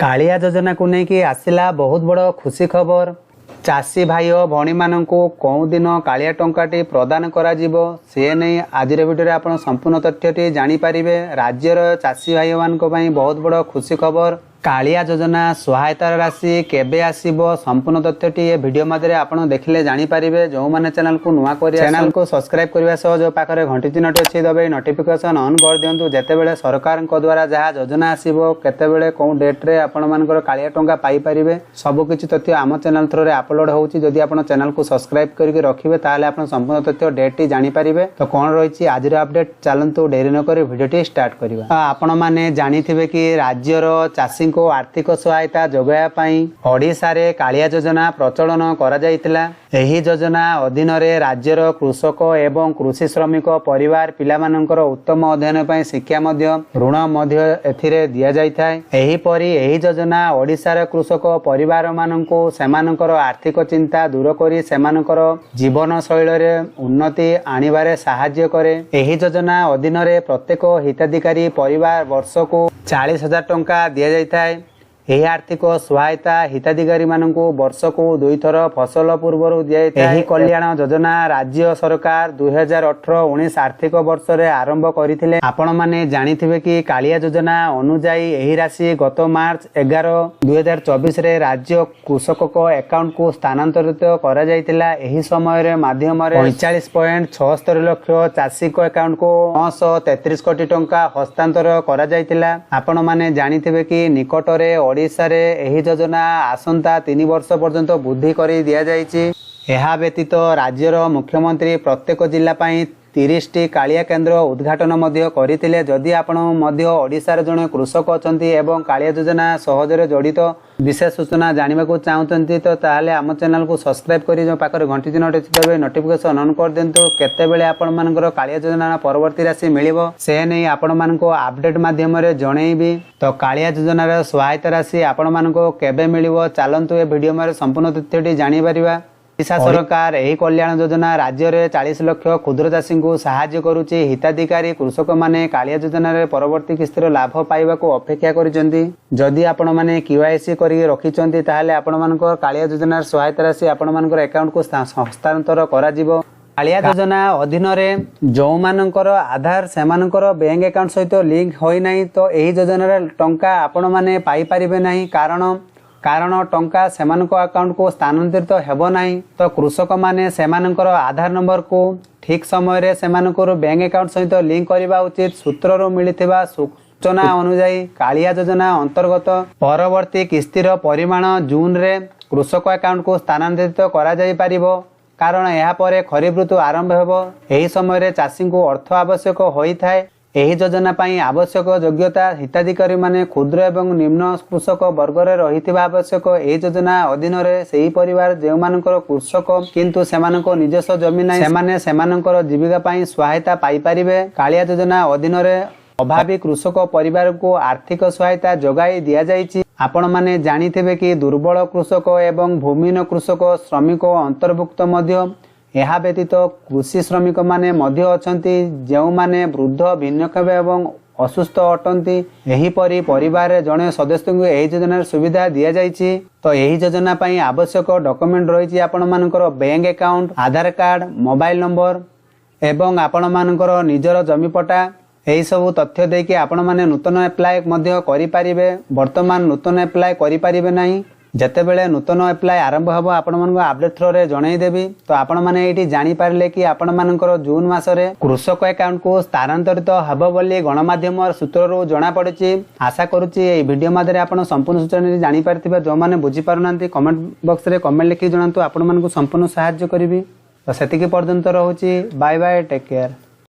कालिया योजना को लेकिन आसला बहुत बड़ खुशी खबर। चाषी भाई और भौणी मानू कौ दिन कालिया टंकाटी प्रदान करा जीवो से नहीं आज भिडियो आप संपूर्ण तथ्यटी जानीपारे। राज्यर चाषी भाई मान बहुत बड़ खुशी खबर। कालिया योजना सहायता राशि केबे आसीबो संपूर्ण तथ्यटी ये वीडियो मध्य आप देखले जानीपारे। जो मैंने चैनल को नुआ कर चैनल को सब्सक्राइब करने सह जो पाखे घंटी चिन्हटी अच्छी दबाई नोटिफिकेशन ऑन कर दिंतु। जितेबाला सरकार द्वारा जहाँ योजना आसीबो केतेबेले कौ डेट्रे आपंकर कालिया टंका पाइपारे सबकि तथ्य आम चैनल थ्रू अपलोड होची। जदि आप चैनल को सब्सक्राइब करके रखिए ताले आप संपूर्ण तथ्य डेट जानीपारे। तो कौन रही आज अपडेट चलतु डेरी नक भिडियो स्टार्ट करवा। आपण मैंने जानिथिबे कि राज्यर चाषी को आर्थिक सहायता जोगाइबापी ओडिशा रे कालिया योजना प्रचलन करा जायतिला। एही योजना अधीन रे राज्यर कृषक एवं कृषि श्रमिक परिवार पिलामानंकर उत्तम अध्ययन पई शिक्षा मध्य ऋण मध्य एथिरे दिया जायथाय। एही परी एही योजना ओडिशा रे कृषक परिवार मानंको सेमानंकर आर्थिक चिंता दूर करी सेमानंकर जीवन शैली रे उन्नति आनिबारे सहाय्य करे। एही योजना अधीन रे प्रत्येक हिताधिकारी परिवार वर्षको 40,000 टंका दिया जायथाय। यह आर्थिक सहायता हिताधिकारी मानू वर्ष को 2 थर फसल पूर्व दिए। कल्याण योजना राज्य सरकार 2018-19 आर्थिक वर्ष रे आरंभ करथिले। आपण माने जानिथिबे कि कालिया योजना अनुसायी यही राशि गत मार्च 11, 2024 रे राज्य कृषक को अकाउंट को स्थानांतरित करा जायतिला। एही समय रे माध्यम रे 45.76 लाख चाषी को अकाउंट को 933 कोटी टंका हस्तांतर करा जायतिला। आपण माने जानिथिबे कि निकट रे ओडिशा रे एही योजना आसंता 3 वर्ष पर्यंत वृद्धि कर दिया जायछि। एहा व्यतीत राज्यर मुख्यमंत्री प्रत्येक जिला पई 30टी कालिया केन्द्र उद्घाटन मध्य करथिले। जदि आपण मध्य ओडिशा रे जणे कृषक अछंती एवं कालिया योजना सहजरे जड़ित विशेष सूचना जानिबा को चाहउछंती तो ताले आम चैनल को सब्सक्राइब करी जो पाकर घंटी चिन्हटी दबाई नोटिफिकेशन ऑन कर दिंतु। केतेबेले आपण मानकर कालिया योजना परवर्ती राशि मिलिबो से नहीं आपण मानको अपडेट माध्यम रे जणैबी। तो कालिया योजना रे सहायता राशि आपण मानको केबे मिलिबो चलंतु ए वीडियो में संपूर्ण तथ्यटी जानि परिबा। ओडिशा सरकार यही कल्याण योजना राज्य में 40 लाख क्षुद्र चाषी को साहाय्य करुच्ची। हिताधिकारी कृषक माने कालिया योजना रे परवर्ती किस्तिर लाभ पाइबा को अपेक्षा करिसेंती। जदि आपण माने केवाईसी करी रखिसेंती ताहाले आपण मानकर कालिया योजना सहायता राशि आपण मानकर अकाउंट को हस्तांतर करा जिवो। कालिया योजना अधीन रे जो मानकर आधार सेमानकर बैंक अकाउंट सहित लिंक होई नाही तो एही योजना रे टंका आपण माने पाई परिबे नाही। कारण टंका सेमानक अकाउंट को स्थानांतरित हेबो नाही। तो कृषक माने सेमानकर आधार नंबर को ठीक समय रे सेमानकर बैंक अकाउंट सहित लिंक करबा उचित। सूत्ररो मिलिथिबा सूचना अनुसार कालिया योजना अंतर्गत परवर्ती किस्तिर परिमाण जून रे कृषक अकाउंट को स्थानांतरित करा जाई परिबो। कारण यह पर खरीफ ऋतु आरंभ हेबो। एही समय रे चाषी को अर्थ आवश्यक होई थाए। एही योजना पाई आवश्यक योग्यता हिताधिकारी माने क्षुद्र एवं निम्न कृषक वर्ग रे रहिथिबा आवश्यक। एही योजना अधीन रे सेही परिवार जे मानकर कृषक किंतु सेमानक निजस्व जमीन नै सेमाने सेमानकर जीविका पाई सहायता पाई परिबे। कालिया योजना अधीन रे अभावी कृषक परिवार को आर्थिक सहायता जोगाई दिया जायछि। आपण माने जानिथिबे कि दुर्बल कृषक एवं भूमिहीन कृषक श्रमिक अंतर्भुक्त मध्य यह व्यतीत कृषि श्रमिक माने मध्य अछंती जेउ माने वृद्ध भिन्नक्षम एवं असुस्थ अटंती। एही परी परिवार रे जणे सदस्य को एही योजना सुविधा दिया जायछि। तो एही योजना पई आवश्यक डॉक्यूमेंट रहिछि आपण मानकर बैंक अकाउंट, आधार कार्ड, मोबाइल नंबर एवं आपण मानकर निजर जमी पट्टा एही सब तथ्य देके आपण माने नूतन अप्लाई मध्य करि परिबे। वर्तमान नूतन अप्लाई करि परिबे नाही। जेतेबेले नूतन अप्लाई आरंभ हबो आपण मानको अपडेट थ्रो रे जणाई देबी। तो आपण माने एठी जानि पारले कि आपण मानकर जून मास रे कृषक अकाउंट को स्थानांतरित हबो बोली गणमाध्यम सूत्ररो जणा पड़िछि। आशा करूछि ए वीडियो माध्यम आपण संपूर्ण सूचना जानि पारथिबे। जो माने बुझी पारुनांती कमेंट बॉक्स रे कमेंट लिखि जणांतु। आपण मानको संपूर्ण सहायता करिवि। तो सेतिकी पर्यंत रहउछि। Bye bye, take care.